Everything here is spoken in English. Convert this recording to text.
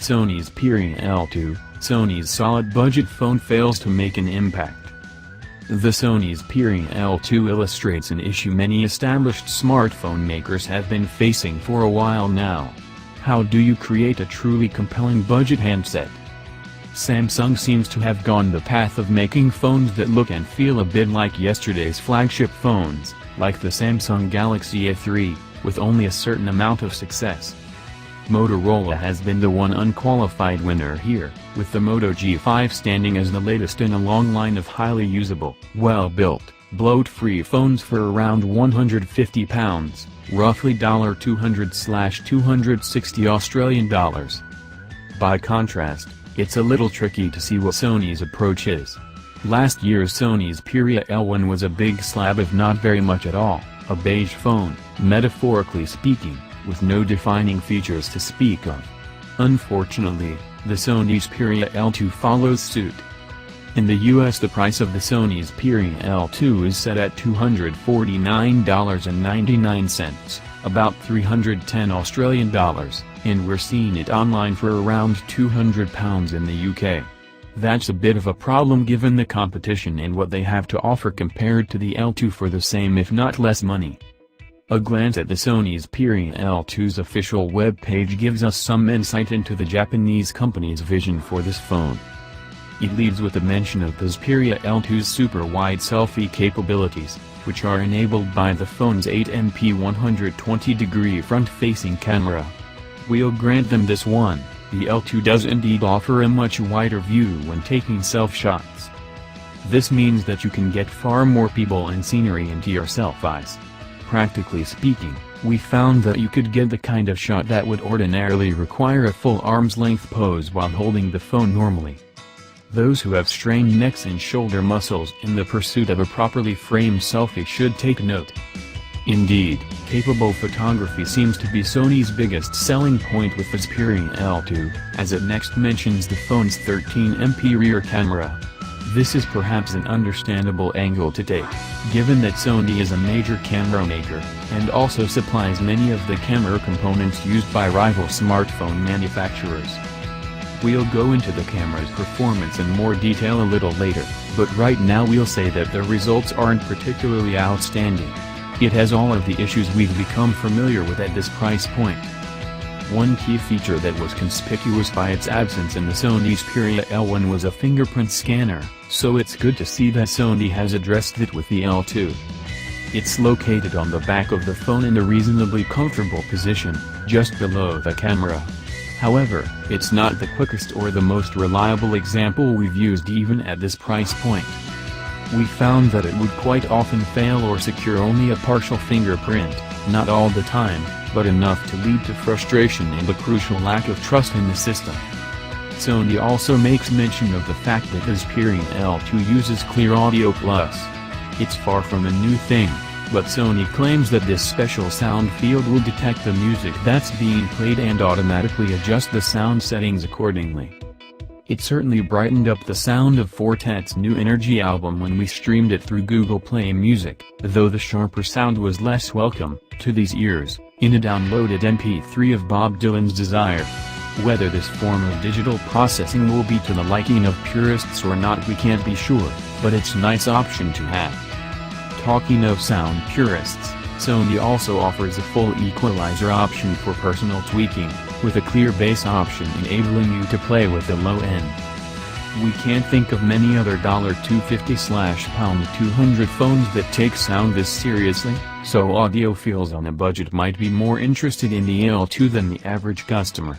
Sony Xperia L2, Sony's solid budget phone fails to make an impact. The Sony Xperia L2 illustrates an issue many established smartphone makers have been facing for a while now. How do you create a truly compelling budget handset? Samsung seems to have gone the path of making phones that look and feel a bit like yesterday's flagship phones, like the Samsung Galaxy A3, with only a certain amount of success. Motorola has been the one unqualified winner here, with the Moto G5 standing as the latest in a long line of highly usable, well-built, bloat-free phones for around £150, roughly $200–260 Australian dollars. By contrast, it's a little tricky to see what Sony's approach is. Last year's Sony Xperia L1 was a big slab of not very much at all, a beige phone, metaphorically speaking, with no defining features to speak of. Unfortunately, the Sony Xperia L2 follows suit. In the US the price of the Sony Xperia L2 is set at $249.99, about $310 Australian dollars, and we're seeing it online for around £200 in the UK. That's a bit of a problem given the competition and what they have to offer compared to the L2 for the same if not less money. A glance at the Sony Xperia L2's official web page gives us some insight into the Japanese company's vision for this phone. It leads with a mention of the Xperia L2's super-wide selfie capabilities, which are enabled by the phone's 8MP 120-degree front-facing camera. We'll grant them this one, the L2 does indeed offer a much wider view when taking self-shots. This means that you can get far more people and scenery into your selfies. Practically speaking, we found that you could get the kind of shot that would ordinarily require a full arm's-length pose while holding the phone normally. Those who have strained necks and shoulder muscles in the pursuit of a properly framed selfie should take note. Indeed, capable photography seems to be Sony's biggest selling point with the Xperia L2, as it next mentions the phone's 13MP rear camera. This is perhaps an understandable angle to take, given that Sony is a major camera maker, and also supplies many of the camera components used by rival smartphone manufacturers. We'll go into the camera's performance in more detail a little later, but right now we'll say that the results aren't particularly outstanding. It has all of the issues we've become familiar with at this price point. One key feature that was conspicuous by its absence in the Sony Xperia L1 was a fingerprint scanner, so it's good to see that Sony has addressed it with the L2. It's located on the back of the phone in a reasonably comfortable position, just below the camera. However, it's not the quickest or the most reliable example we've used even at this price point. We found that it would quite often fail or secure only a partial fingerprint, not all the time, but enough to lead to frustration and a crucial lack of trust in the system. Sony also makes mention of the fact that the Xperia L2 uses Clear Audio Plus. It's far from a new thing, but Sony claims that this special sound field will detect the music that's being played and automatically adjust the sound settings accordingly. It certainly brightened up the sound of Fortet's New Energy album when we streamed it through Google Play Music, though the sharper sound was less welcome, to these ears, in a downloaded MP3 of Bob Dylan's Desire. Whether this form of digital processing will be to the liking of purists or not we can't be sure, but it's a nice option to have. Talking of sound purists, Sony also offers a full equalizer option for personal tweaking, with a clear bass option enabling you to play with the low end. We can't think of many other $250/$200 phones that take sound this seriously, so audiophiles on a budget might be more interested in the L2 than the average customer.